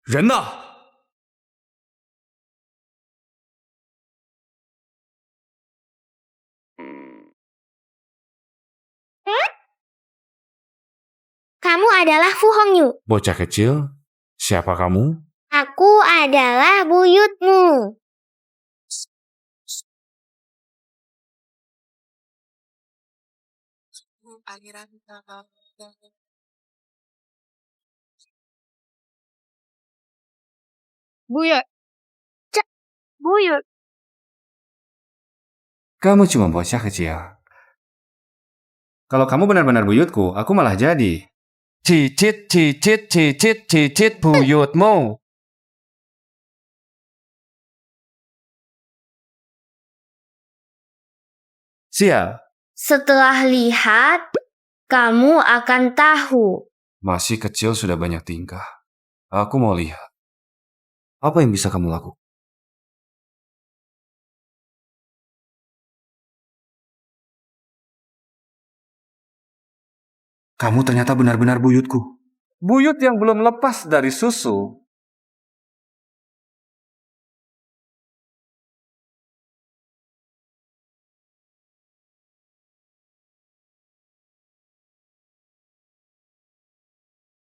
人呢？ Kamu adalah Fu Hongyu. Bocah kecil, siapa kamu? Aku adalah buyutmu. Buyut. Buyut. Kamu cuma bocah kecil. Kalau kamu benar-benar buyutku, aku malah jadi. Cicit, cicit, cicit, cicit buyutmu. Sial. Setelah lihat, kamu akan tahu. Masih kecil sudah banyak tingkah. Aku mau lihat. Apa yang bisa kamu lakukan? Kamu ternyata benar-benar buyutku. Buyut yang belum lepas dari susu.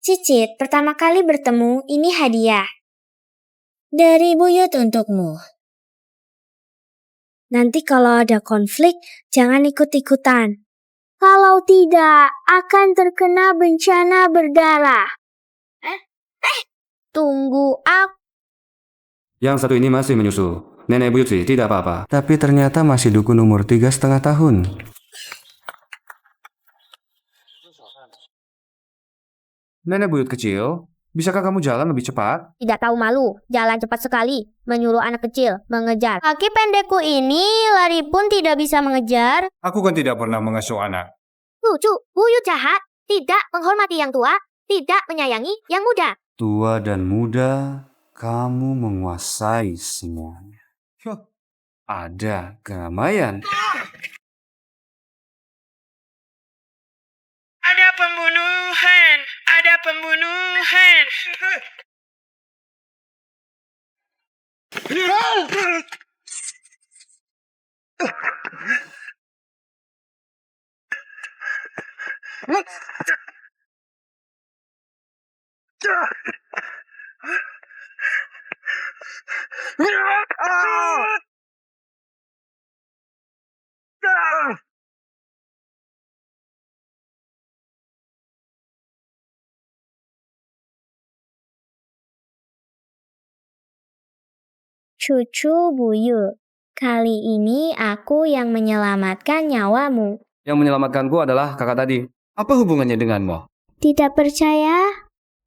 Cicit, pertama kali bertemu, ini hadiah. Dari buyut untukmu. Nanti kalau ada konflik, jangan ikut-ikutan. Kalau tidak, akan terkena bencana berdarah. Tunggu aku. Yang satu ini masih menyusu. Nenek buyut sih, tidak apa-apa. Tapi ternyata masih dukun umur 3,5 tahun. Nenek buyut kecil, bisakah kamu jalan lebih cepat? Tidak tahu malu, jalan cepat sekali, menyuruh anak kecil mengejar. Kaki pendekku ini lari pun tidak bisa mengejar. Aku kan tidak pernah mengasuh anak. Lucu, buyut jahat, tidak menghormati yang tua, tidak menyayangi yang muda. Tua dan muda, kamu menguasai semuanya. Ada keramaian. Ada pembunuhan, ada pembunuhan. Cucu buyut, kali ini aku yang menyelamatkan nyawamu. Yang menyelamatkanku adalah kakak tadi. Apa hubungannya denganmu? Tidak percaya?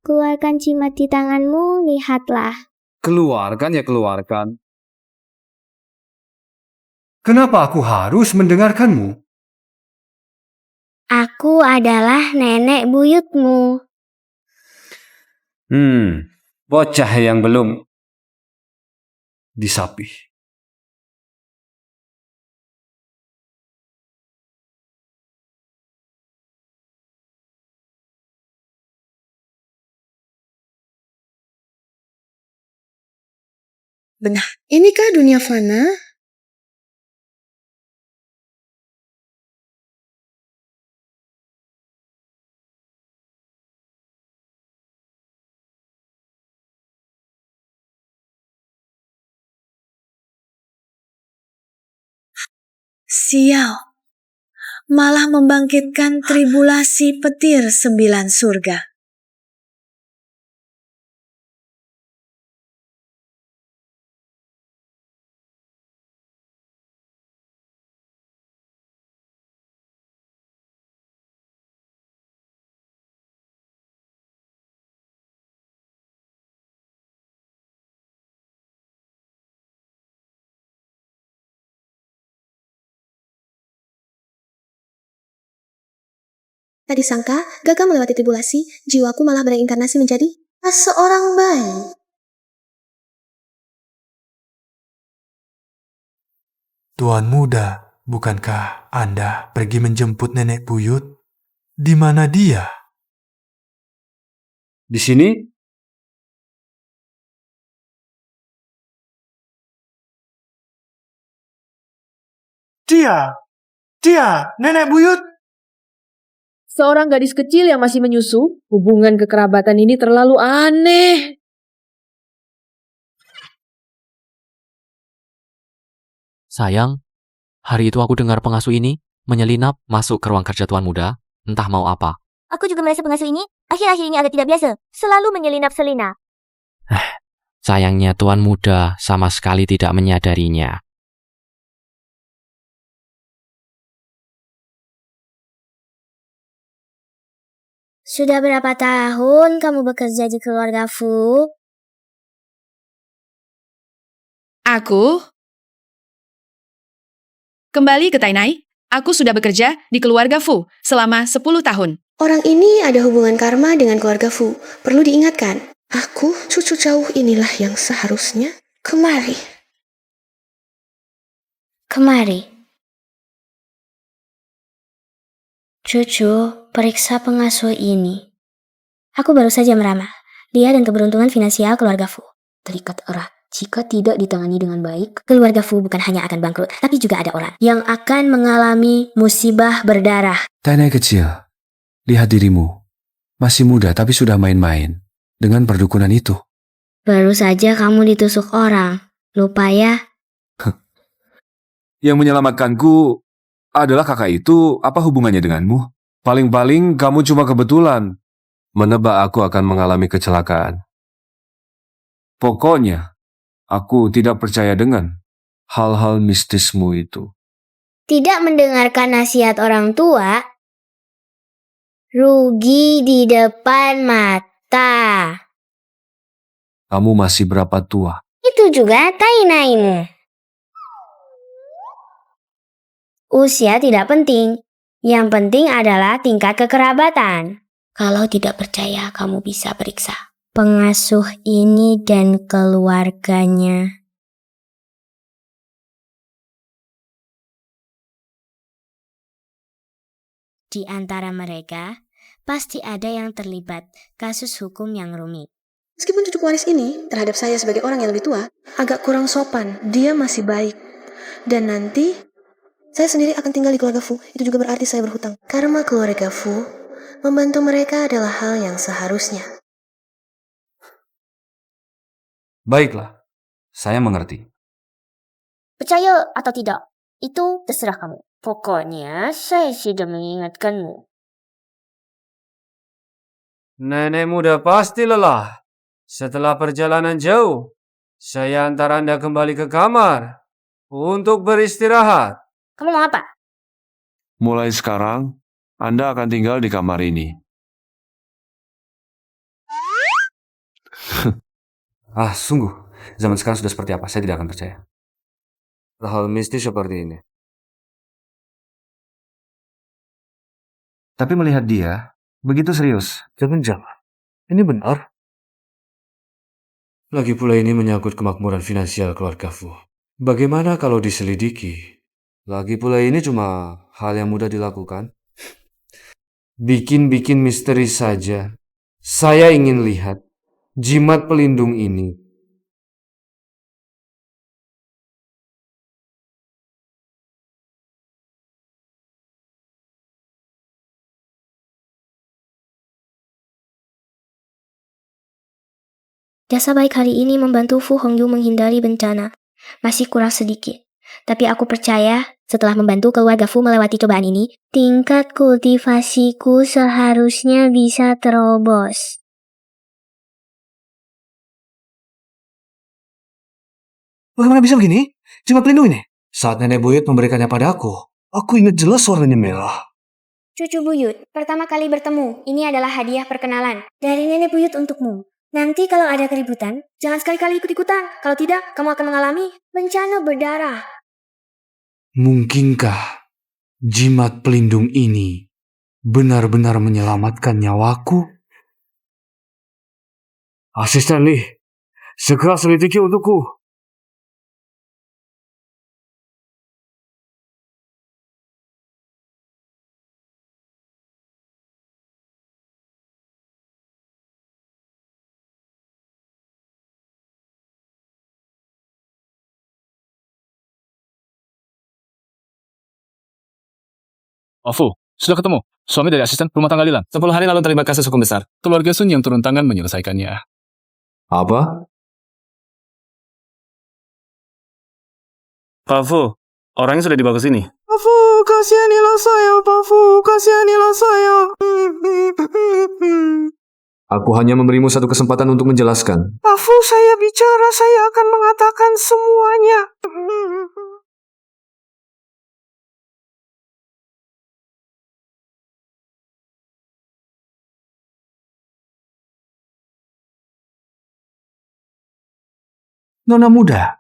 Keluarkan jimat di tanganmu, lihatlah. Keluarkan ya keluarkan. Kenapa aku harus mendengarkanmu? Aku adalah nenek buyutmu. Bocah yang belum disapih. Benar, inikah dunia fana? Sial, malah membangkitkan tribulasi petir 9 surga. Tak disangka, gagal melewati tribulasi, jiwaku malah bereinkarnasi menjadi seorang bayi. Tuan muda, bukankah Anda pergi menjemput nenek buyut? Di mana dia? Di sini Dia, nenek buyut. Seorang gadis kecil yang masih menyusu, hubungan kekerabatan ini terlalu aneh. Sayang, hari itu aku dengar pengasuh ini menyelinap masuk ke ruang kerja Tuan Muda, entah mau apa. Aku juga merasa pengasuh ini akhir-akhir ini agak tidak biasa. Selalu menyelinap-selinap. Sayangnya Tuan Muda sama sekali tidak menyadarinya. Sudah berapa tahun kamu bekerja di keluarga Fu? Aku kembali ke Tainai. Aku sudah bekerja di keluarga Fu selama 10 tahun. Orang ini ada hubungan karma dengan keluarga Fu. Perlu diingatkan, aku, cucu jauh inilah yang seharusnya kemari. Cucu, periksa pengasuh ini. Aku baru saja meramal. Dia dan keberuntungan finansial keluarga Fu terikat erat. Jika tidak ditangani dengan baik, keluarga Fu bukan hanya akan bangkrut, tapi juga ada orang yang akan mengalami musibah berdarah. Tainai kecil, lihat dirimu. Masih muda tapi sudah main-main dengan perdukunan itu. Baru saja kamu ditusuk orang. Lupa ya? Yang menyelamatkanku adalah kakak itu. Apa hubungannya denganmu? Paling-paling kamu cuma kebetulan menebak aku akan mengalami kecelakaan. Pokoknya, aku tidak percaya dengan hal-hal mistismu itu. Tidak mendengarkan nasihat orang tua, rugi di depan mata. Kamu masih berapa tua? Itu juga Tainaimu. Usia tidak penting. Yang penting adalah tingkat kekerabatan. Kalau tidak percaya, kamu bisa periksa pengasuh ini dan keluarganya. Di antara mereka, pasti ada yang terlibat kasus hukum yang rumit. Meskipun cucu waris ini terhadap saya sebagai orang yang lebih tua, agak kurang sopan, dia masih baik. Dan nanti, saya sendiri akan tinggal di keluarga Fu. Itu juga berarti saya berhutang. Karma keluarga Fu membantu mereka adalah hal yang seharusnya. Baiklah, saya mengerti. Percaya atau tidak, itu terserah kamu. Pokoknya, saya sudah mengingatkanmu. Nenek muda pasti lelah. Setelah perjalanan jauh, saya antar Anda kembali ke kamar untuk beristirahat. Kamu mau apa? Mulai sekarang, Anda akan tinggal di kamar ini. Sungguh. Zaman sekarang sudah seperti apa? Saya tidak akan percaya. Hal mistis seperti ini. Tapi melihat dia, begitu serius. Jangan-jangan. Ini benar. Lagi pula ini menyangkut kemakmuran finansial keluarga Fu. Bagaimana kalau diselidiki? Lagi pula ini cuma hal yang mudah dilakukan. Bikin-bikin misteri saja. Saya ingin lihat jimat pelindung ini. Jasa baik hari ini membantu Fu Hongyu menghindari bencana. Masih kurang sedikit. Tapi aku percaya setelah membantu keluarga Fu melewati cobaan ini, tingkat kultivasiku seharusnya bisa terobos. Bagaimana bisa begini? Jimat pelindung ini? Saat nenek buyut memberikannya pada aku ingat jelas warnanya merah. Cucu buyut, pertama kali bertemu, ini adalah hadiah perkenalan dari nenek buyut untukmu. Nanti kalau ada keributan, jangan sekali-kali ikut-ikutan. Kalau tidak, kamu akan mengalami bencana berdarah. Mungkinkah jimat pelindung ini benar-benar menyelamatkan nyawaku? Asisten Lee, segera selidiki untukku. Fu, sudah ketemu. Suami dari asisten rumah tangga Lilan. 10 hari lalu terlibat kasus hukum besar. Keluarga Sun yang turun tangan menyelesaikannya. Apa? Pak Fu, orangnya sudah dibawa ke sini. Pak Fu, kasihanilah saya, Pak Fu, kasihanilah saya. Aku hanya memberimu satu kesempatan untuk menjelaskan. Pak Fu, saya bicara, saya akan mengatakan semuanya. Nona muda,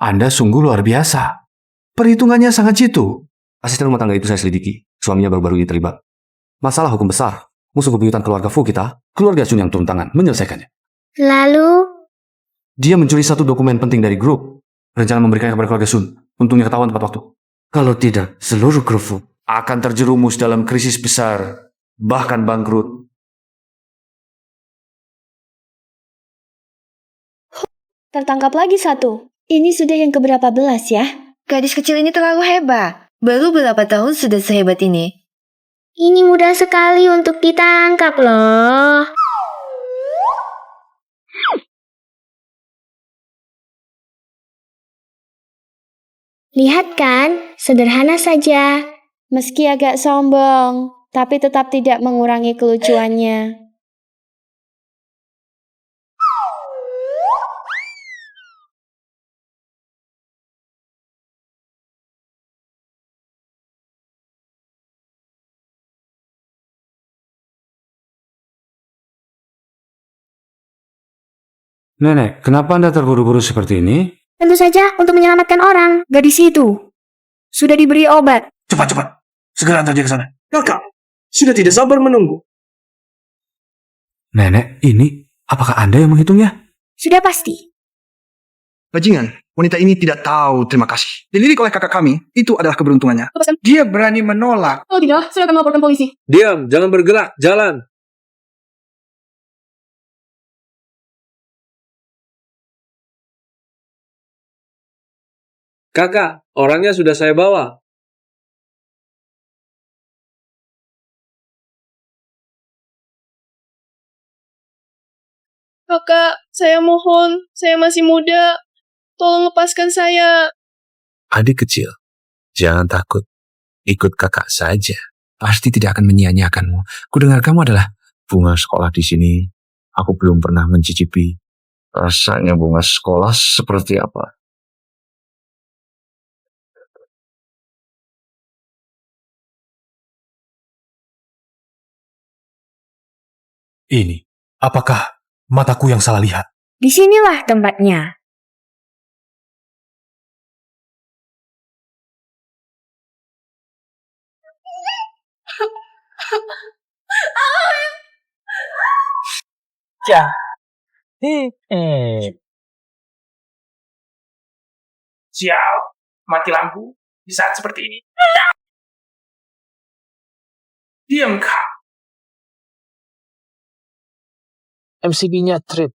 Anda sungguh luar biasa. Perhitungannya sangat jitu. Asisten rumah tangga itu saya selidiki. Suaminya baru-baru ini terlibat. Masalah hukum besar. Musuh bebuyutan keluarga Fu kita, keluarga Sun yang turun tangan, menyelesaikannya. Lalu, Dia mencuri satu dokumen penting dari grup. Rencana memberikannya kepada keluarga Sun. Untungnya ketahuan tepat waktu. Kalau tidak, seluruh grup Fu akan terjerumus dalam krisis besar. Bahkan bangkrut. Tertangkap lagi satu. Ini sudah yang keberapa belas ya? Gadis kecil ini terlalu hebat. Baru berapa tahun sudah sehebat ini? ini mudah sekali untuk ditangkap loh. Lihat kan, sederhana saja. Meski agak sombong, tapi tetap tidak mengurangi kelucuannya. Nenek, kenapa Anda terburu-buru seperti ini? Tentu saja untuk menyelamatkan orang. Gadis itu sudah diberi obat. Cepat. Segera antar dia ke sana. Kakak, sudah tidak sabar menunggu. Nenek, ini apakah Anda yang menghitungnya? Sudah pasti. Bajingan, wanita ini tidak tahu terima kasih. Dilirik oleh kakak kami, itu adalah keberuntungannya. Dia berani menolak. Oh tidak, saya akan melaporkan polisi. Diam, jangan bergerak, jalan. Kakak, orangnya sudah saya bawa. Kakak, saya mohon, saya masih muda. Tolong lepaskan saya. Adik kecil, jangan takut. Ikut kakak saja. Pasti tidak akan menyia-nyiakanmu. Kudengar kamu adalah bunga sekolah di sini. Aku belum pernah mencicipi rasanya bunga sekolah seperti apa. Ini, apakah mataku yang salah lihat? Disinilah tempatnya. Sial, mati lampu di saat seperti ini. Diam kau. MCB-nya trip.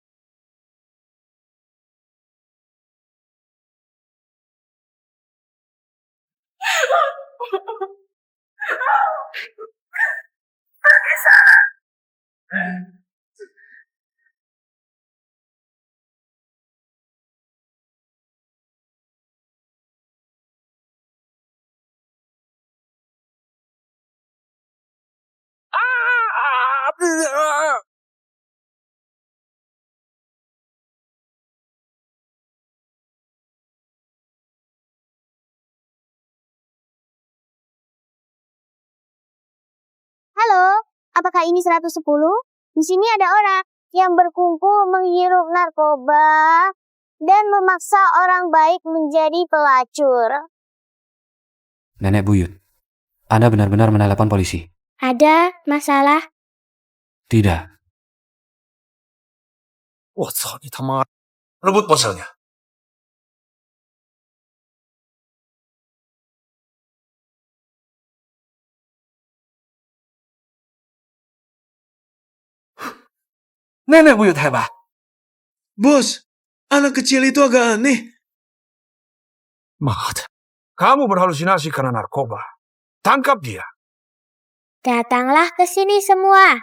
Halo, apakah ini 110? Di sini ada orang yang berkumpul menghirup narkoba dan memaksa orang baik menjadi pelacur. Nenek buyut, Anda benar-benar menelepon polisi? Ada masalah? Tidak. 我操你他妈！rebut ponselnya. Nenek buyut hebat. Bos, anak kecil itu agak aneh. Mat, kamu berhalusinasi karena narkoba. Tangkap dia. Datanglah ke sini semua.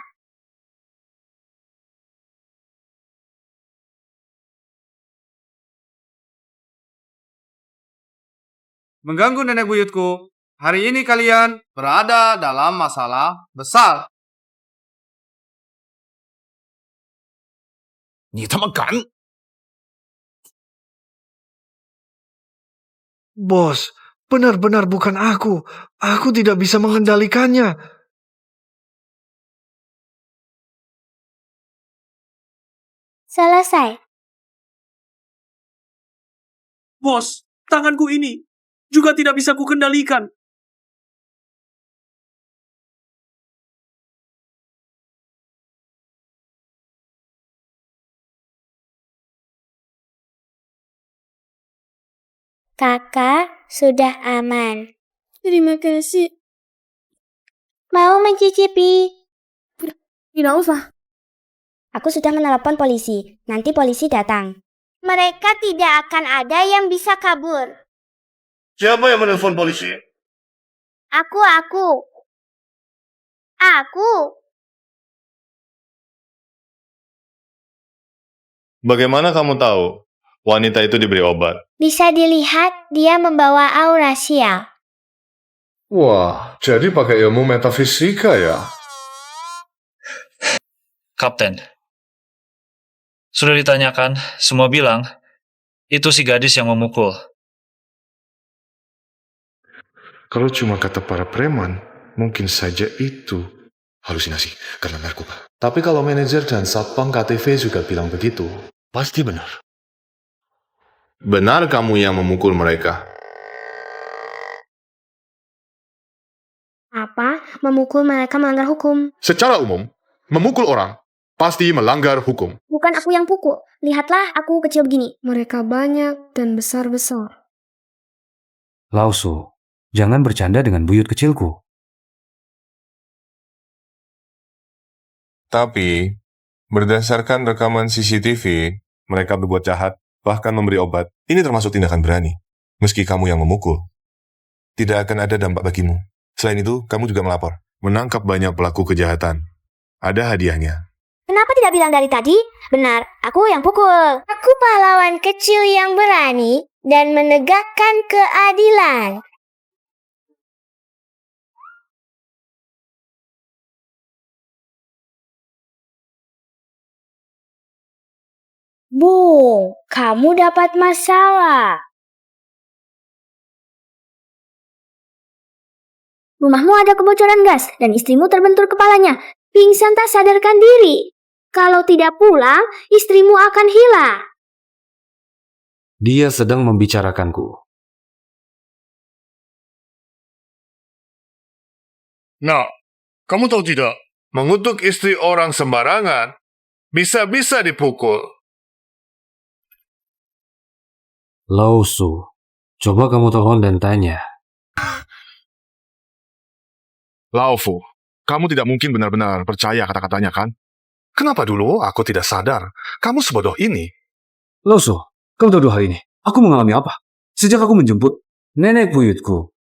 Mengganggu nenek buyutku. Hari ini kalian berada dalam masalah besar. 你他妈敢！ Bos, benar-benar bukan aku. Aku tidak bisa mengendalikannya. Selesai. Bos, tanganku ini juga tidak bisa kukendalikan. Kakak sudah aman. Terima kasih. Mau mencicipi? Tidak usah. Aku sudah menelepon polisi. Nanti polisi datang. Mereka tidak akan ada yang bisa kabur. Siapa yang menelpon polisi? Aku. Bagaimana kamu tahu wanita itu diberi obat? Bisa dilihat dia membawa aura sial. Wah, jadi pakai ilmu metafisika ya? Kapten, sudah ditanyakan, semua bilang itu si gadis yang memukul. Kalau cuma kata para preman, mungkin saja itu halusinasi karena narkoba. Tapi kalau manajer dan satpam KTV juga bilang begitu, pasti benar. Benar kamu yang memukul mereka? Apa? Memukul mereka melanggar hukum. Secara umum, memukul orang pasti melanggar hukum. Bukan aku yang pukul. Lihatlah aku kecil begini. Mereka banyak dan besar-besar. Lausu, jangan bercanda dengan buyut kecilku. Tapi, berdasarkan rekaman CCTV, mereka berbuat jahat, bahkan memberi obat. Ini termasuk tindakan berani. Meski kamu yang memukul, tidak akan ada dampak bagimu. Selain itu, kamu juga melapor. Menangkap banyak pelaku kejahatan. Ada hadiahnya. Kenapa tidak bilang dari tadi? Benar, aku yang pukul. Aku pahlawan kecil yang berani dan menegakkan keadilan. Bung, kamu dapat masalah. Rumahmu ada kebocoran gas dan istrimu terbentur kepalanya. Pingsan tak sadarkan diri. Kalau tidak pulang, istrimu akan hilang. Dia sedang membicarakanku. Nah, kamu tahu tidak? Mengutuk istri orang sembarangan bisa-bisa dipukul. Lausu, coba kamu telepon dan tanya. Laufu, kamu tidak mungkin benar-benar percaya kata-katanya, kan? Kenapa dulu aku tidak sadar? Kamu sebodoh ini. Lausu, kamu tahu 2 hal ini. Aku mengalami apa? Sejak aku menjemput nenek buyutku.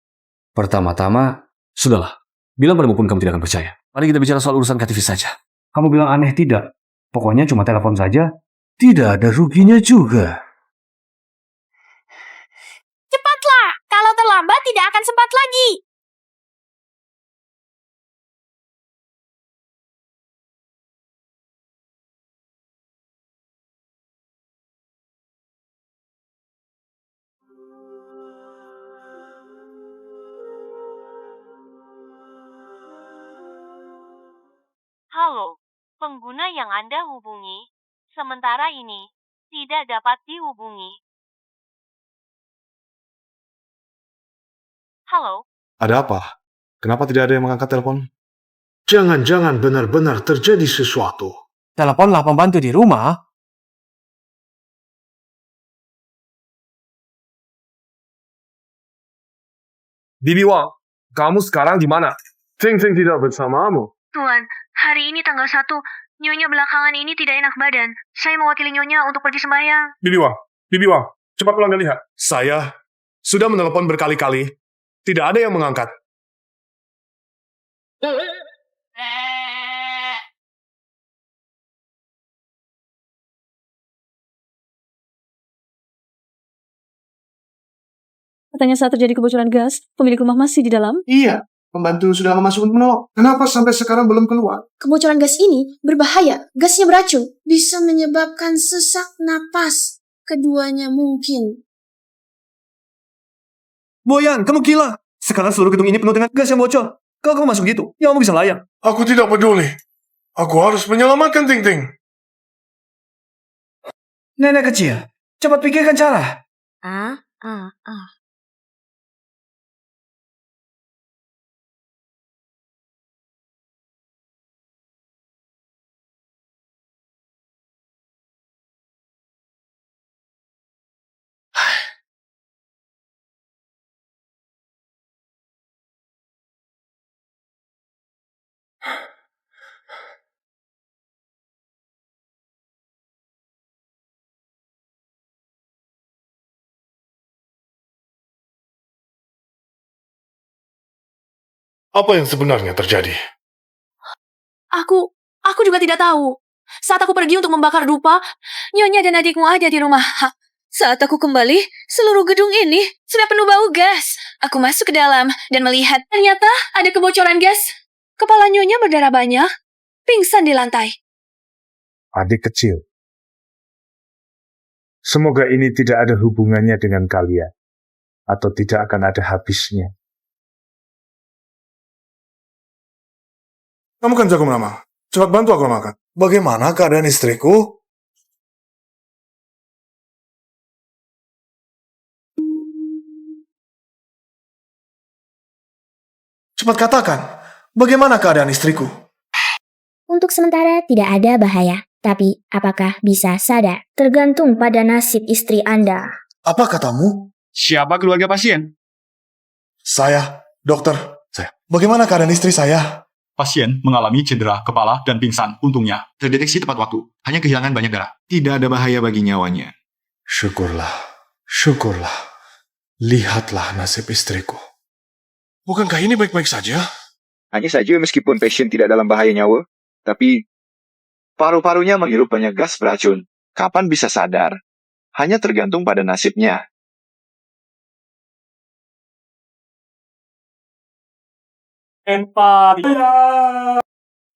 Pertama-tama, sudahlah. Bilang padamu pun kamu tidak akan percaya. Mari kita bicara soal urusan KTV saja. Kamu bilang aneh tidak? Pokoknya cuma telepon saja. Tidak ada ruginya juga. Cepatlah, kalau terlambat tidak akan sempat lagi. Halo, pengguna yang Anda hubungi, sementara ini, tidak dapat dihubungi. Halo? Ada apa? Kenapa tidak ada yang mengangkat telepon? Jangan-jangan benar-benar terjadi sesuatu. Teleponlah pembantu di rumah. Bibi Wang, kamu sekarang di mana? Ting tidak bersamamu. Tuan, hari ini tanggal 1, Nyonya belakangan ini tidak enak badan. Saya mewakili Nyonya untuk pergi sembahyang. Bibi Wang, cepat pulang dan lihat. Saya sudah menelepon berkali-kali. Tidak ada yang mengangkat. Katanya saat terjadi kebocoran gas, pemilik rumah masih di dalam. Iya, pembantu sudah lama masuk untuk menolong. Kenapa sampai sekarang belum keluar? Kebocoran gas ini berbahaya. Gasnya beracun. Bisa menyebabkan sesak napas. Keduanya mungkin. Boyan, kamu gila. Sekarang seluruh gedung ini penuh dengan gas yang bocor. Kalau kamu masuk gitu, ya kamu bisa layak. Aku tidak peduli. Aku harus menyelamatkan Ting Ting. Nenek kecil, cepat pikirkan cara. Apa yang sebenarnya terjadi? Aku juga tidak tahu. Saat aku pergi untuk membakar dupa, Nyonya dan adikmu ada di rumah. Saat aku kembali, seluruh gedung ini sudah penuh bau gas. Aku masuk ke dalam dan melihat ternyata ada kebocoran gas. Kepala Nyonya berdarah banyak, pingsan di lantai. Adik kecil. Semoga ini tidak ada hubungannya dengan kalian. Atau tidak akan ada habisnya. Kamu kan jago meramal. Cepat bantu aku ramalkan. Bagaimana keadaan istriku? Cepat katakan, bagaimana keadaan istriku? Untuk sementara tidak ada bahaya, tapi apakah bisa sadar? Tergantung pada nasib istri Anda. Apa katamu? Siapa keluarga pasien? Saya, dokter. Bagaimana keadaan istri saya? Pasien mengalami cedera kepala dan pingsan. Untungnya, terdeteksi tepat waktu. Hanya kehilangan banyak darah. Tidak ada bahaya bagi nyawanya. Syukurlah, syukurlah. Lihatlah nasib istriku. Bukankah ini baik-baik saja? Hanya saja meskipun pasien tidak dalam bahaya nyawa, tapi paru-parunya menghirup banyak gas beracun. Kapan bisa sadar? Hanya tergantung pada nasibnya. Empati.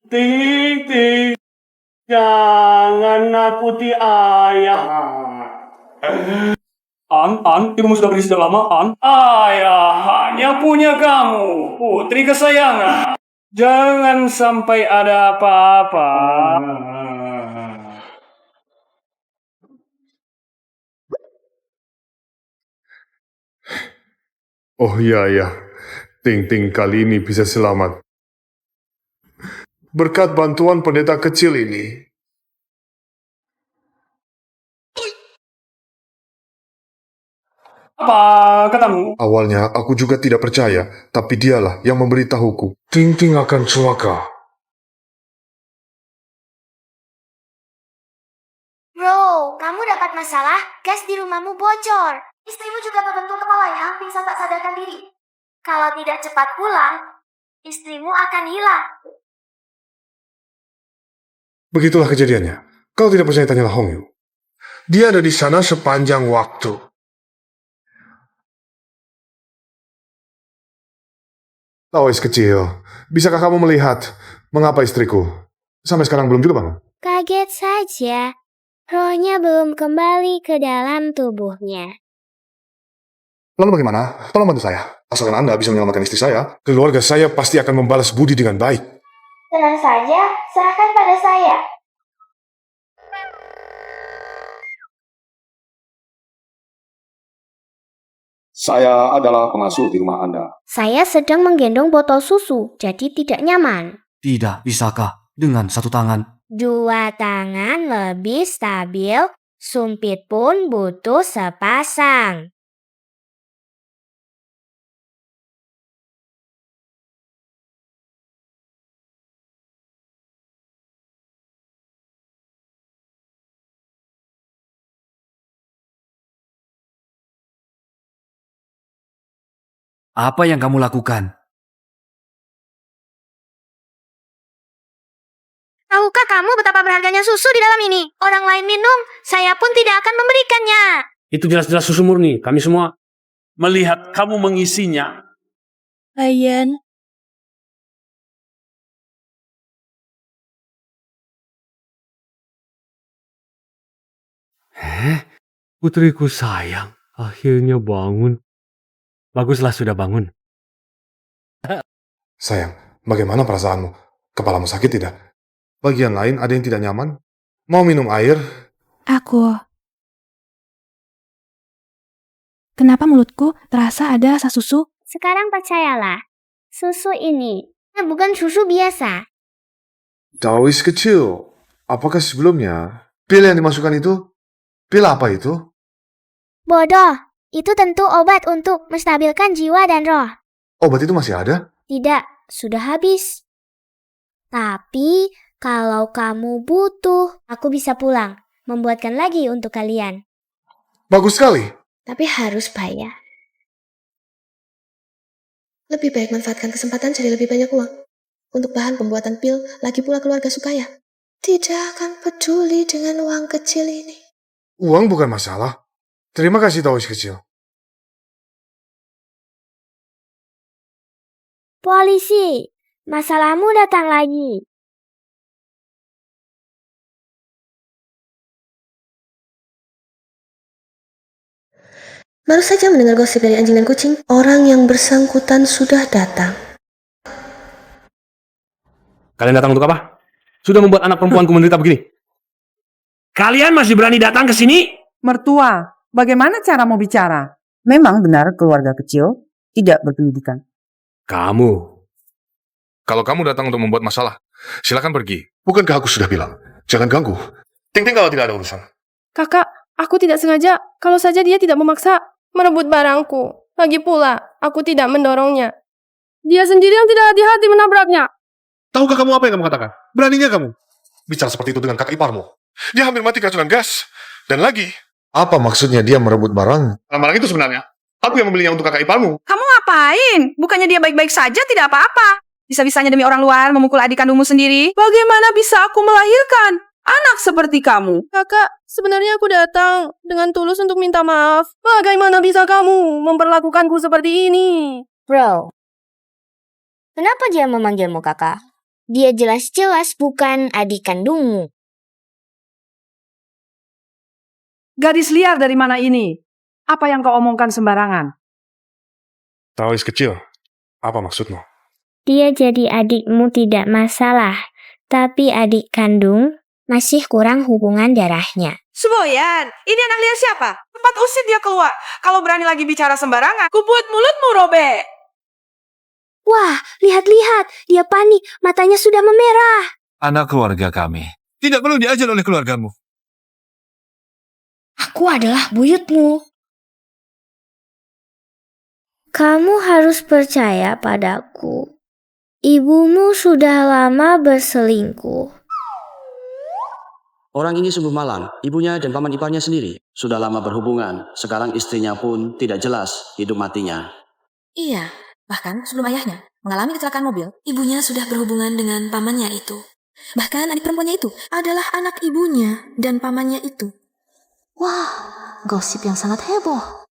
Ting, jangan nakuti ayah. An, ibumu sudah pergi sejak lama, An. Ayah hanya punya kamu, putri kesayangan. Jangan sampai ada apa-apa. Oh iya, ya. Ting kali ini bisa selamat. Berkat bantuan pendeta kecil ini. Apa katamu? Awalnya aku juga tidak percaya, tapi dialah yang memberitahuku. Ting akan celaka. Bro, kamu dapat masalah? Gas di rumahmu bocor. Istrimu juga terbentur kepala yang pingsan tak sadarkan diri. Kalau tidak cepat pulang, istrimu akan hilang. Begitulah kejadiannya. Kalau tidak percaya, tanyalah Hong Yu. Dia ada di sana sepanjang waktu. Lois kecil, bisakah kamu melihat mengapa istriku sampai sekarang belum juga bangun? Kaget saja. Rohnya belum kembali ke dalam tubuhnya. Lalu bagaimana? Tolong bantu saya. Asalkan Anda bisa menyelamatkan istri saya, keluarga saya pasti akan membalas budi dengan baik. Tenang saja, serahkan pada saya. Saya adalah pengasuh di rumah Anda. Saya sedang menggendong botol susu, jadi tidak nyaman. Tidak, bisakah dengan satu tangan? 2 tangan lebih stabil, sumpit pun butuh sepasang. Apa yang kamu lakukan? Tahukah kamu betapa berharganya susu di dalam ini? Orang lain minum, saya pun tidak akan memberikannya. Itu jelas-jelas susu murni. Kami semua melihat kamu mengisinya. Ayan. Putriku sayang, akhirnya bangun. Baguslah sudah bangun. Sayang, bagaimana perasaanmu? Kepalamu sakit tidak? Bagian lain ada yang tidak nyaman? Mau minum air? Kenapa mulutku terasa ada rasa susu? Sekarang percayalah, susu ini bukan susu biasa. Taois kecil. Apakah sebelumnya pil yang dimasukkan itu? Pil apa itu? Bodoh, itu tentu obat untuk menstabilkan jiwa dan roh. Obat itu masih ada? Tidak, sudah habis. Tapi, kalau kamu butuh, aku bisa pulang, membuatkan lagi untuk kalian. Bagus sekali. Tapi harus bayar. Lebih baik manfaatkan kesempatan cari lebih banyak uang. Untuk bahan pembuatan pil, lagi pula keluarga Sukaya tidak akan peduli dengan uang kecil ini. Uang bukan masalah. Terima kasih Taois kecil. Polisi, masalahmu datang lagi. Baru saja mendengar gosip dari anjing dan kucing, orang yang bersangkutan sudah datang. Kalian datang untuk apa? Sudah membuat anak perempuanku menderita begini. Kalian masih berani datang ke sini? Mertua, bagaimana cara mau bicara? Memang benar keluarga kecil tidak berpendidikan. Kamu. Kalau kamu datang untuk membuat masalah, silakan pergi. Bukankah aku sudah bilang, jangan ganggu. Ting-ting kalau tidak ada urusan. Kakak, aku tidak sengaja. Kalau saja dia tidak memaksa merebut barangku. Lagi pula, aku tidak mendorongnya. Dia sendiri yang tidak hati-hati menabraknya. Tahukah kamu apa yang kamu katakan? Beraninya kamu bicara seperti itu dengan kakak iparmu. Dia hampir mati keracunan gas. Dan lagi, apa maksudnya dia merebut barang? Barang itu sebenarnya, aku yang membelinya untuk kakak iparmu. Kamu ngapain? Bukannya dia baik-baik saja, tidak apa-apa. Bisa-bisanya demi orang luar memukul adik kandungmu sendiri. Bagaimana bisa aku melahirkan anak seperti kamu? Kakak, sebenarnya aku datang dengan tulus untuk minta maaf. Bagaimana bisa kamu memperlakukanku seperti ini? Bro, kenapa dia memanggilmu kakak? Dia jelas-jelas bukan adik kandungmu. Gadis liar dari mana ini? Apa yang kau omongkan sembarangan? Taois kecil, apa maksudmu? Dia jadi adikmu tidak masalah, tapi adik kandung masih kurang hubungan darahnya. Suboyan, ini anak liar siapa? Cepat usir dia keluar. Kalau berani lagi bicara sembarangan, kubuat mulutmu robek. Wah, lihat-lihat, dia panik, matanya sudah memerah. Anak keluarga kami. Tidak perlu diajar oleh keluargamu. Aku adalah buyutmu. Kamu harus percaya padaku. Ibumu sudah lama berselingkuh. Orang ini sungguh malang. Ibunya dan paman iparnya sendiri sudah lama berhubungan. Sekarang istrinya pun tidak jelas hidup matinya. Iya, bahkan sebelum ayahnya mengalami kecelakaan mobil, ibunya sudah berhubungan dengan pamannya itu. Bahkan adik perempuannya itu adalah anak ibunya dan pamannya itu. Wah, gosip yang sangat heboh.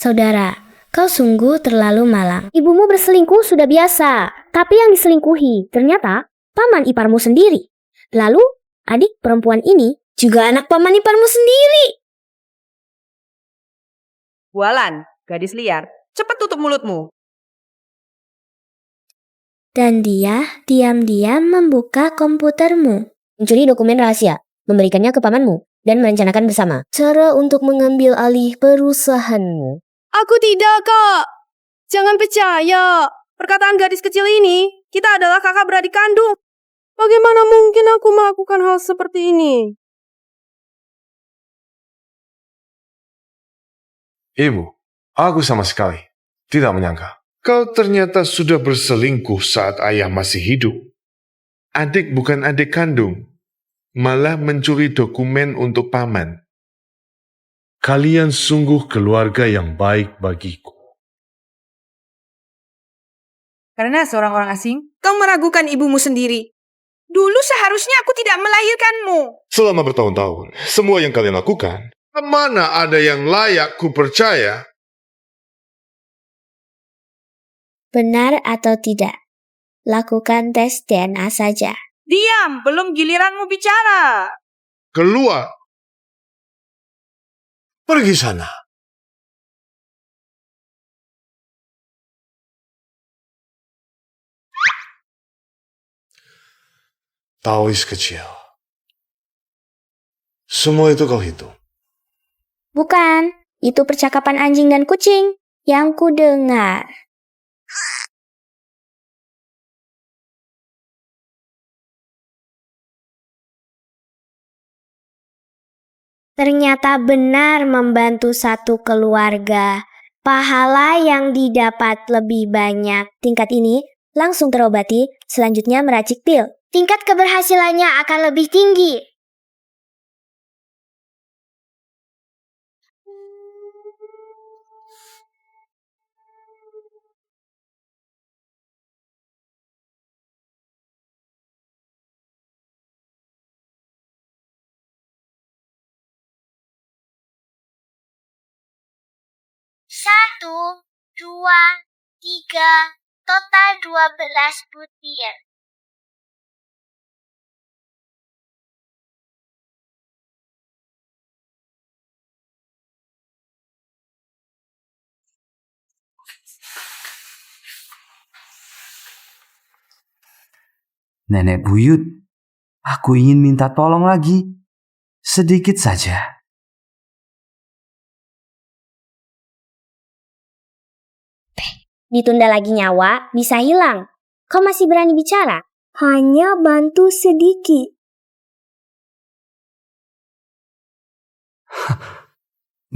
Saudara, kau sungguh terlalu malang. Ibumu berselingkuh sudah biasa, tapi yang diselingkuhi ternyata paman iparmu sendiri. Lalu, adik perempuan ini juga anak paman iparmu sendiri. Walan, gadis liar, cepat tutup mulutmu. Dan dia diam-diam membuka komputermu. Mencuri dokumen rahasia, memberikannya ke pamanmu, dan merencanakan bersama cara untuk mengambil alih perusahaanmu. Aku tidak, Kak. Jangan percaya. Perkataan gadis kecil ini, kita adalah kakak beradik kandung. Bagaimana mungkin aku melakukan hal seperti ini? Ibu, aku sama sekali tidak menyangka. Kau ternyata sudah berselingkuh saat ayah masih hidup. Adik bukan adik kandung, malah mencuri dokumen untuk paman. Kalian sungguh keluarga yang baik bagiku. Karena seorang orang asing, kau meragukan ibumu sendiri. Dulu seharusnya aku tidak melahirkanmu. Selama bertahun-tahun, semua yang kalian lakukan, mana ada yang layak ku percaya Benar atau tidak? Lakukan tes DNA saja. Diam, belum giliranmu bicara. Keluar. Pergi sana. Taois kecil. Semua itu kau hitung. Bukan, itu percakapan anjing dan kucing yang ku dengar. Ternyata benar membantu satu keluarga. Pahala yang didapat lebih banyak. Tingkat ini langsung terobati, selanjutnya meracik pil. Tingkat keberhasilannya akan lebih tinggi. Satu, 2, 3, total 12 butir. Nenek buyut, aku ingin minta tolong lagi. Sedikit saja. Ditunda lagi nyawa, bisa hilang. Kau masih berani bicara? Hanya bantu sedikit.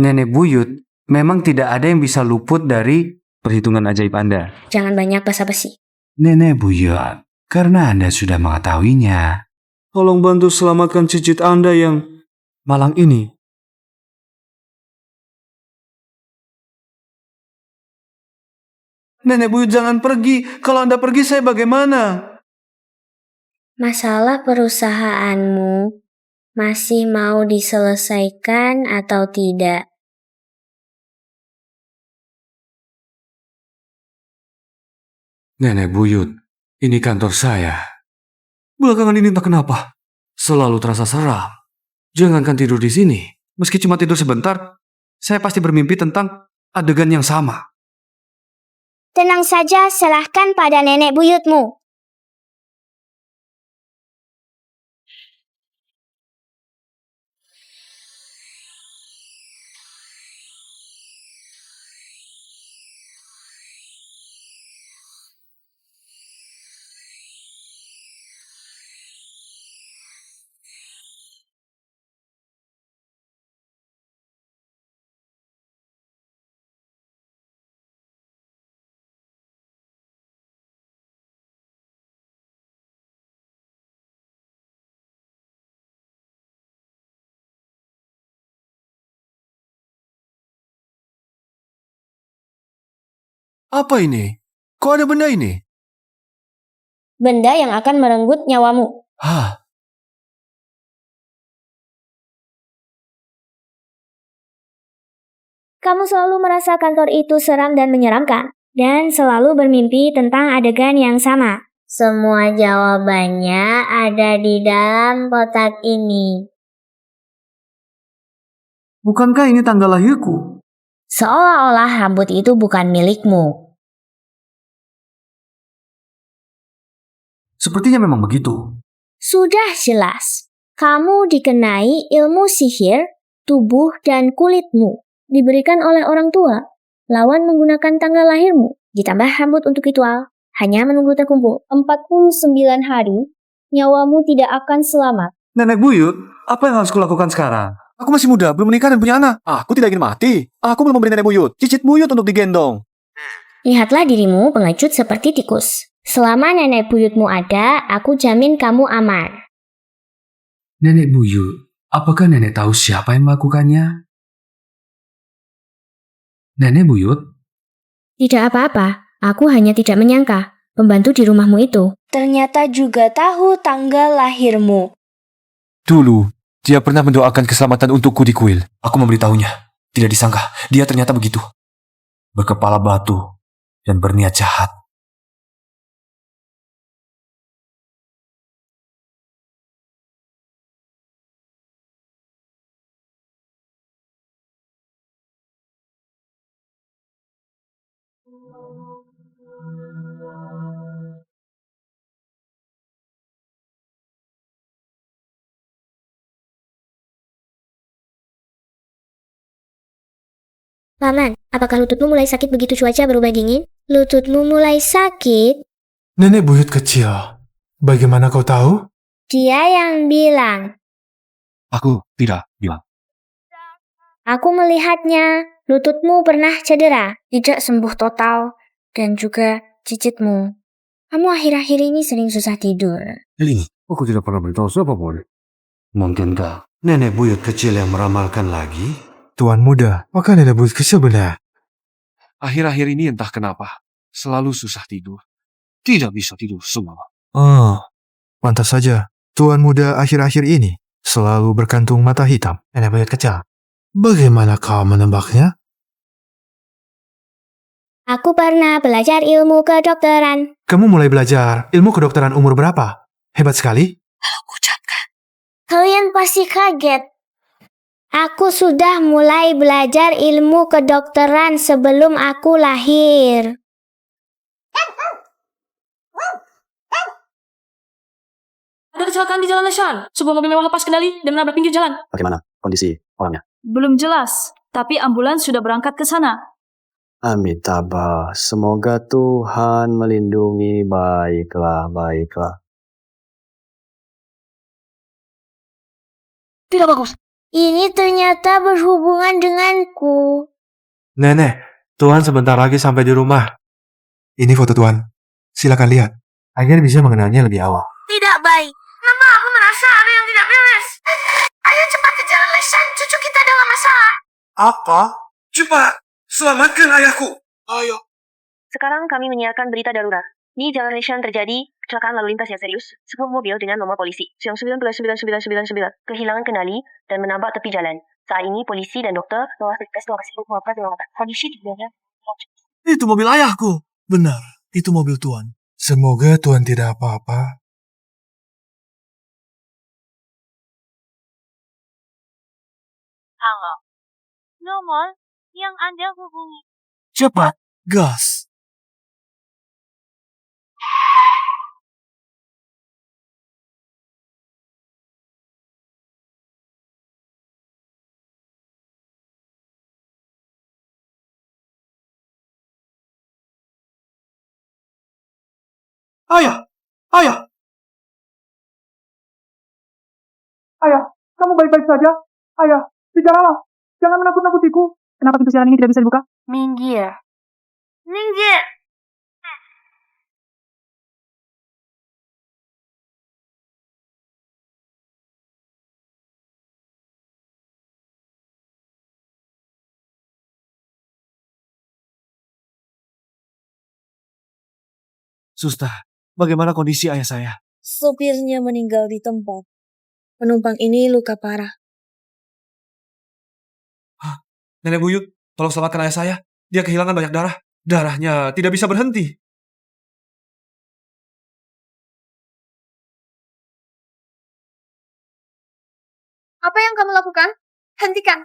Nenek buyut, memang tidak ada yang bisa luput dari perhitungan ajaib Anda. Jangan banyak basa-basi. Nenek buyut, karena Anda sudah mengetahuinya, Tolong bantu selamatkan cicit Anda yang malang ini. Nenek buyut jangan pergi. Kalau Anda pergi saya bagaimana? Masalah perusahaanmu masih mau diselesaikan atau tidak? Nenek buyut, ini kantor saya. Belakangan ini entah kenapa, selalu terasa seram. Jangankan tidur di sini, meski cuma tidur sebentar, saya pasti bermimpi tentang adegan yang sama. Tenang saja, serahkan pada nenek buyutmu. Apa ini? Kok ada benda ini? Benda yang akan merenggut nyawamu. Hah? Kamu selalu merasa kantor itu seram dan menyeramkan, dan selalu bermimpi tentang adegan yang sama. Semua jawabannya ada di dalam kotak ini. Bukankah ini tanggal lahirku? Seolah-olah rambut itu bukan milikmu. Sepertinya memang begitu. Sudah jelas, kamu dikenai ilmu sihir, tubuh dan kulitmu. Diberikan oleh orang tua. Lawan menggunakan tanggal lahirmu. Ditambah rambut untuk ritual. Hanya menunggu terkumpul 49 hari, nyawamu tidak akan selamat. Nenek buyut, apa yang harus kulakukan sekarang? Aku masih muda, belum menikah dan punya anak. Aku tidak ingin mati. Aku belum memberi nenek buyut, cicit buyut untuk digendong. Lihatlah dirimu pengecut seperti tikus. Selama nenek buyutmu ada, aku jamin kamu aman. Nenek buyut, apakah nenek tahu siapa yang melakukannya? Nenek buyut? Tidak apa-apa, aku hanya tidak menyangka pembantu di rumahmu itu ternyata juga tahu tanggal lahirmu. Dulu, dia pernah mendoakan keselamatan untukku di kuil. Aku memberitahunya. Tidak disangka, dia ternyata begitu. Berkepala batu dan berniat jahat. Paman, apakah lututmu mulai sakit begitu cuaca berubah dingin? Lututmu mulai sakit? Nenek buyut kecil, bagaimana kau tahu? Dia yang bilang. Aku tidak bilang. Aku melihatnya. Lututmu pernah cedera, tidak sembuh total, dan juga cicitmu. Kamu akhir-akhir ini sering susah tidur. Ini, aku tidak pernah beritahu siapapun. Mungkinkah nenek buyut kecil yang meramalkan lagi? Tuan muda, maka nenek buyut kecil benar. Akhir-akhir ini entah kenapa, selalu susah tidur. Tidak bisa tidur semalam. Oh, pantas saja. Tuan muda akhir-akhir ini selalu berkantung mata hitam. Nenek buyut kecil. Bagaimana kau menebaknya? Aku pernah belajar ilmu kedokteran. Kamu mulai belajar ilmu kedokteran umur berapa? Hebat sekali. Kalian pasti kaget. Aku sudah mulai belajar ilmu kedokteran sebelum aku lahir. Ada kecelakaan di Jalan Nasional. Sebuah mobil mewah lepas kendali dan menabrak pinggir jalan. Bagaimana kondisi orangnya? Belum jelas, tapi ambulans sudah berangkat ke sana. Amitabha, semoga Tuhan melindungi. Baiklah. Tidak bagus. Ini ternyata berhubungan denganku. Nenek, Tuan sebentar lagi sampai di rumah. Ini foto Tuan. Silakan lihat. Agar bisa mengenalnya lebih awal. Tidak baik. Mama, aku merasa ada yang tidak beres. Ayo cepat ke jalan lesan. Cucu kita dalam masalah. Apa? Cepat, selamatkan ayahku. Ayo. Sekarang kami menyiarkan berita darurat. Di Jalan Lesan terjadi kecelakaan lalu lintas yang serius. Sebuah mobil dengan nomor polisi Siang 199999 kehilangan kendali dan menabrak tepi jalan. Saat ini polisi dan dokter telah tes lokasi kondisi tubuhnya. Itu mobil ayahku. Benar, itu mobil Tuan. Semoga Tuan tidak apa-apa. Halo. Nomor yang Anda hubungi. Cepat, gas. Ayah! Ayah, kamu baik-baik saja? Ayah, bicaralah. Jangan menakut-nakutiku. Kenapa pintu jalan ini tidak bisa dibuka? Minggir. Suster, bagaimana kondisi ayah saya? Sopirnya meninggal di tempat. Penumpang ini luka parah. Nenek buyut, tolong selamatkan ayah saya. Dia kehilangan banyak darah. Darahnya tidak bisa berhenti. Apa yang kamu lakukan? Hentikan.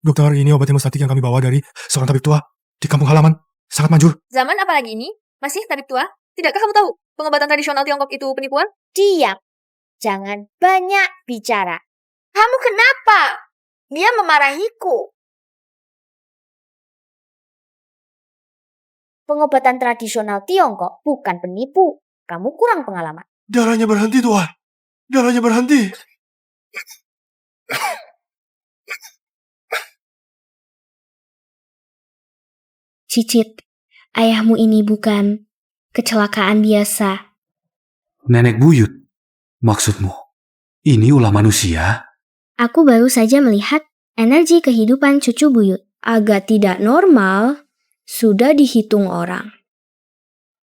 Dokter, ini obat hemostatik yang kami bawa dari seorang tabib tua di kampung halaman. Sangat manjur. Zaman apa lagi ini? Masih tabib tua? Tidakkah kamu tahu pengobatan tradisional Tiongkok itu penipuan? Diam. Jangan banyak bicara. Kamu kenapa? Dia memarahiku. Pengobatan tradisional Tiongkok bukan penipu. Kamu kurang pengalaman. Darahnya berhenti, Tuan. Darahnya berhenti. Cicit, ayahmu ini bukan kecelakaan biasa. Nenek buyut, maksudmu? Ini ulah manusia? Aku baru saja melihat energi kehidupan cucu buyut. Agak tidak normal. Sudah dihitung orang.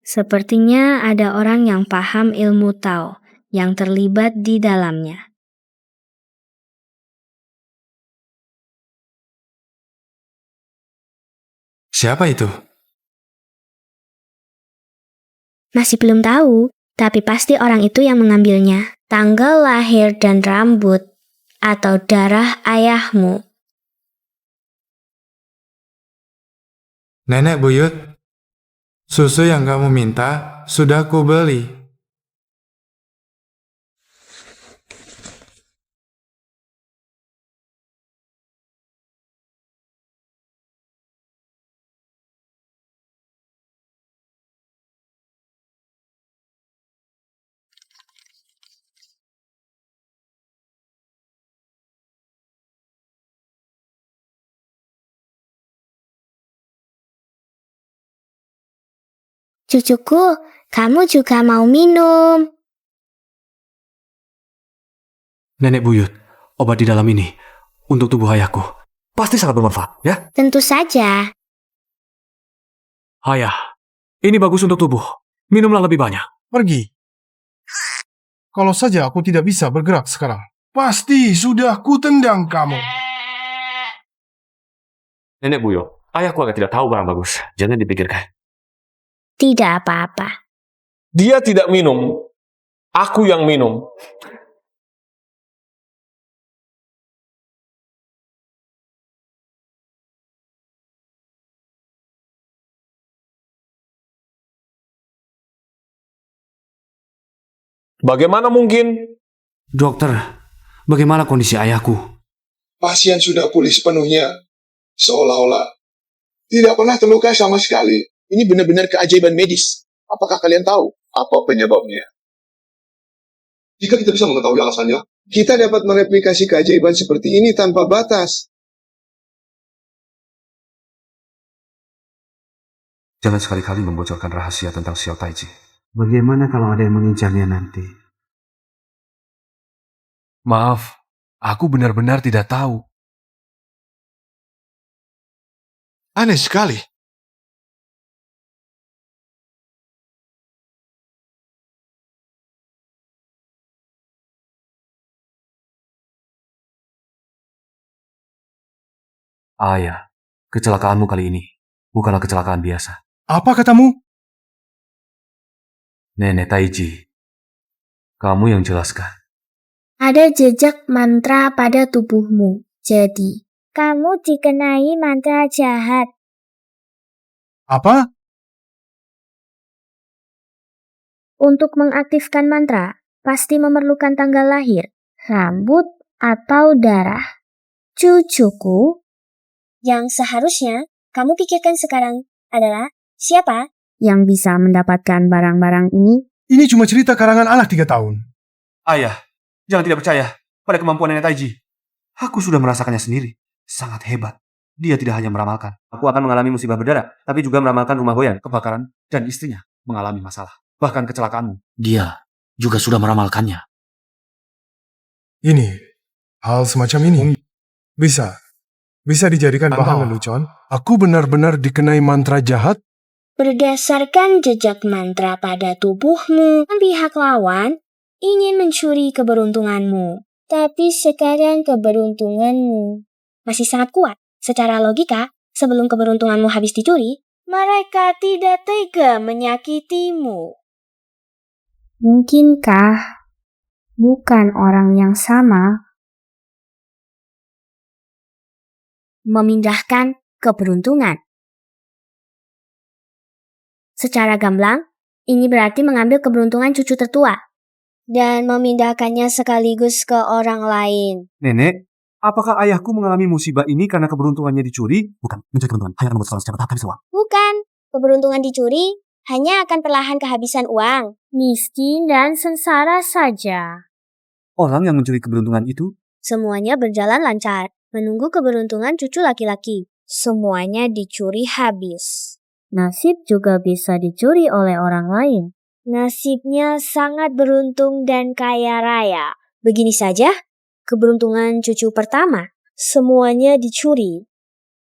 Sepertinya ada orang yang paham ilmu Tao yang terlibat di dalamnya. Siapa itu? Masih belum tahu, tapi pasti orang itu yang mengambilnya. Tanggal lahir dan rambut atau darah ayahmu. Nenek buyut, susu yang kamu minta sudah ku beli. Cucuku, kamu juga mau minum. Nenek buyut, obat di dalam ini untuk tubuh ayahku pasti sangat bermanfaat, ya? Tentu saja. Ayah, ini bagus untuk tubuh. Minumlah lebih banyak. Pergi. Kalau saja aku tidak bisa bergerak sekarang, pasti sudah kutendang kamu. Nenek buyut, ayahku agak tidak tahu barang bagus. Jangan dipikirkan. Tidak apa-apa. Dia tidak minum. Aku yang minum. Bagaimana mungkin? Dokter, bagaimana kondisi ayahku? Pasien sudah pulih sepenuhnya. Seolah-olah tidak pernah terluka sama sekali. Ini benar-benar keajaiban medis. Apakah kalian tahu apa penyebabnya? Jika kita bisa mengetahui alasannya, kita dapat mereplikasi keajaiban seperti ini tanpa batas. Jangan sekali-kali membocorkan rahasia tentang Xiao Taiji. Bagaimana kalau ada yang mengincarnya nanti? Maaf, aku benar-benar tidak tahu. Aneh sekali. Ayah, kecelakaanmu kali ini bukanlah kecelakaan biasa. Apa katamu? Nenek Taiji, kamu yang jelaskan. Ada jejak mantra pada tubuhmu. Jadi, kamu dikenai mantra jahat. Apa? Untuk mengaktifkan mantra, pasti memerlukan tanggal lahir, rambut, atau darah. Cucuku, yang seharusnya kamu pikirkan sekarang adalah siapa yang bisa mendapatkan barang-barang ini? Ini cuma cerita karangan anak 3 tahun. Ayah, jangan tidak percaya pada kemampuan Nenek Taiji. Aku sudah merasakannya sendiri. Sangat hebat. Dia tidak hanya meramalkan. Aku akan mengalami musibah berdarah, tapi juga meramalkan rumah goyang, kebakaran, dan istrinya mengalami masalah. Bahkan kecelakaanmu. Dia juga sudah meramalkannya. Ini, hal semacam ini, bisa dijadikan bahan lelucon. Aku benar-benar dikenai mantra jahat. Berdasarkan jejak mantra pada tubuhmu, pihak lawan ingin mencuri keberuntunganmu. Tapi sekarang keberuntunganmu masih sangat kuat. Secara logika, sebelum keberuntunganmu habis dicuri, mereka tidak tega menyakitimu. Mungkinkah bukan orang yang sama memindahkan keberuntungan? Secara gamblang, ini berarti mengambil keberuntungan cucu tertua dan memindahkannya sekaligus ke orang lain. Nenek, apakah ayahku mengalami musibah ini karena keberuntungannya dicuri? Bukan, mencuri keberuntungan hanya membuat secara bertahap habis uang. Bukan, keberuntungan dicuri hanya akan perlahan kehabisan uang, miskin dan sengsara saja. Orang yang mencuri keberuntungan itu? Semuanya berjalan lancar, menunggu keberuntungan cucu laki-laki. Semuanya dicuri habis. Nasib juga bisa dicuri oleh orang lain. Nasibnya sangat beruntung dan kaya raya. Begini saja, keberuntungan cucu pertama, semuanya dicuri.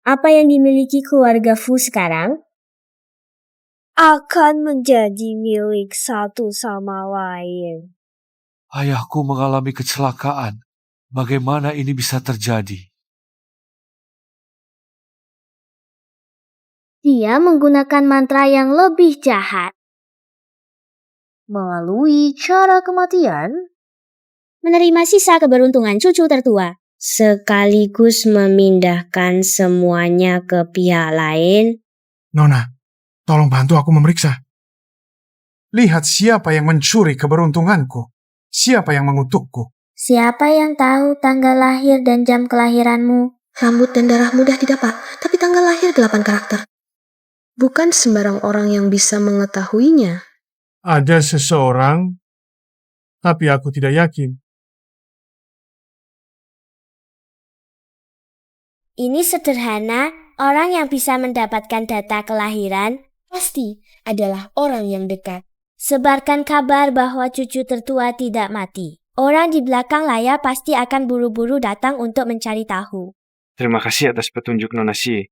Apa yang dimiliki keluarga Fu sekarang akan menjadi milik satu sama lain. Ayahku mengalami kecelakaan. Bagaimana ini bisa terjadi? Dia menggunakan mantra yang lebih jahat. Melalui cara kematian, menerima sisa keberuntungan cucu tertua, sekaligus memindahkan semuanya ke pihak lain Nona, tolong bantu aku memeriksa. Lihat siapa yang mencuri keberuntunganku. Siapa yang mengutukku. Siapa yang tahu tanggal lahir dan jam kelahiranmu? Rambut dan darah mudah didapat, tapi tanggal lahir 8 karakter. Bukan sembarang orang yang bisa mengetahuinya. Ada seseorang, tapi aku tidak yakin. Ini sederhana, orang yang bisa mendapatkan data kelahiran pasti adalah orang yang dekat. Sebarkan kabar bahwa cucu tertua tidak mati. Orang di belakang layar pasti akan buru-buru datang untuk mencari tahu. Terima kasih atas petunjuk Nona Xie.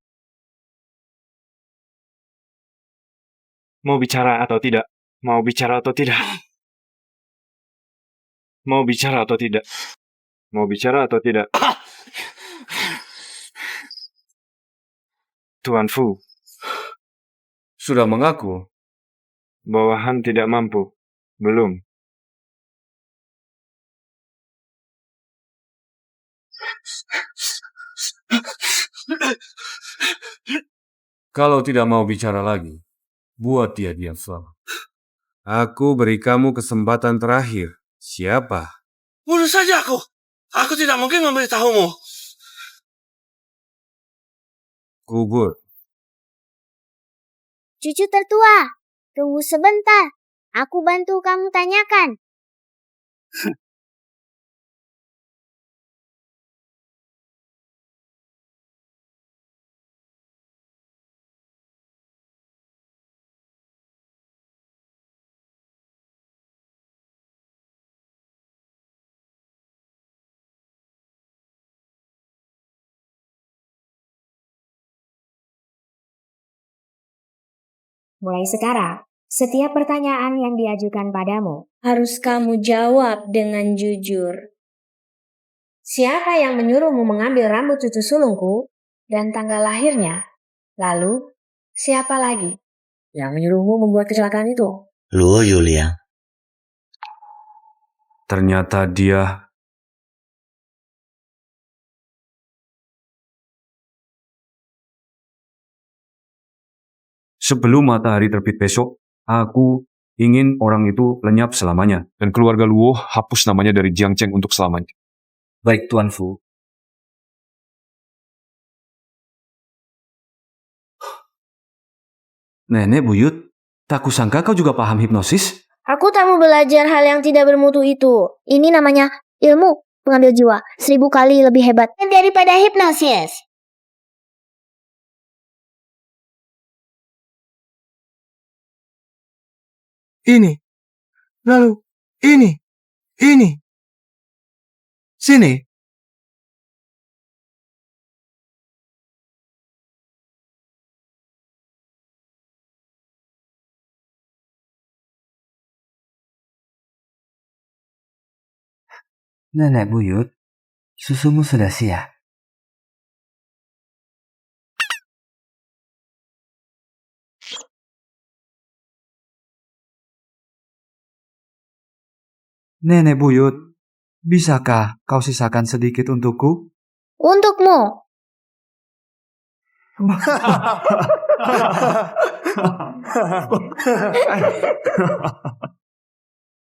Mau bicara atau tidak? Mau bicara atau tidak? Mau bicara atau tidak? Mau bicara atau tidak? Tuan Fu. Sudah mengaku? Bawahan tidak mampu. Belum. Kalau tidak mau bicara lagi, buat dia diam selama. Aku beri kamu kesempatan terakhir. Siapa? Bunuh saja aku. Aku tidak mungkin memberitahumu. Kubur. Cucu tertua, tunggu sebentar. Aku bantu kamu tanyakan. Mulai sekarang, setiap pertanyaan yang diajukan padamu Harus kamu jawab dengan jujur. Siapa yang menyuruhmu mengambil rambut cucu sulungku dan tanggal lahirnya? Lalu, siapa lagi yang menyuruhmu membuat kecelakaan itu? Luo Yuliang. Ternyata dia... Sebelum matahari terbit besok, aku ingin orang itu lenyap selamanya. Dan keluarga Luo hapus namanya dari Jiangcheng untuk selamanya. Baik, Tuan Fu. Nenek buyut, tak kusangka kau juga paham hipnosis? Aku tak mau belajar hal yang tidak bermutu itu. Ini namanya ilmu pengambil jiwa. 1000 kali lebih hebat daripada hipnosis. Ini. Lalu, ini. Sini. Nenek buyut, susumu sudah siap. Nenek buyut, bisakah kau sisakan sedikit untukku? Untukmu.